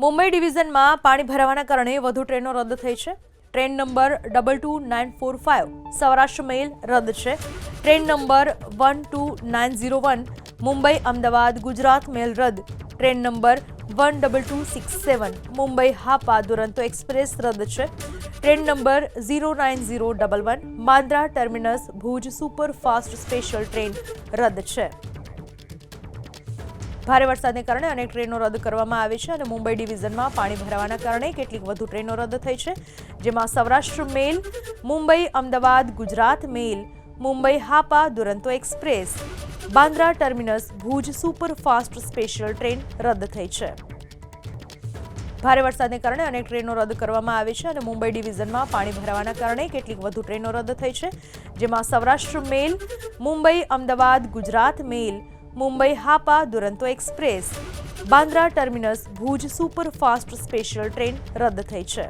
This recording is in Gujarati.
મુંબઈ ડિવિઝનમાં પાણી ભરાવાના કારણે વધુ ટ્રેનો રદ થઈ છે। ટ્રેન નંબર 22945 સૌરાષ્ટ્ર મેલ રદ છે। ટ્રેન નંબર 12901 મુંબઈ અમદાવાદ ગુજરાત મેલ રદ। Train number 12267 Mumbai Hapa Duronto express રદ છે। Train number 09011 Bandra terminus Bhuj superfast special train રદ છે। ભારે વરસાદને કારણે અનેક ટ્રેનો રદ કરવામાં આવી છે અને મુંબઈ ડિવિઝનમાં પાણી ભરાવાના કારણે કેટલીક વધુ ટ્રેનો રદ થઈ છે, જેમાં Saurashtra mail, Mumbai Ahmedabad Gujarat mail, Mumbai Hapa Duronto express, Bandra terminus Bhuj superfast special train રદ થઈ છે। ભારે વરસાદને કારણે અનેક ટ્રેનો રદ કરવામાં આવી છે અને મુંબઈ ડિવિઝનમાં પાણી ભરાવાના કારણે કેટલીક વધુ ટ્રેનો રદ થઈ છે, જેમાં Saurashtra mail, Mumbai Ahmedabad Gujarat mail, Mumbai Hapa Duronto express, Bandra terminus Bhuj superfast special train રદ થઈ છે।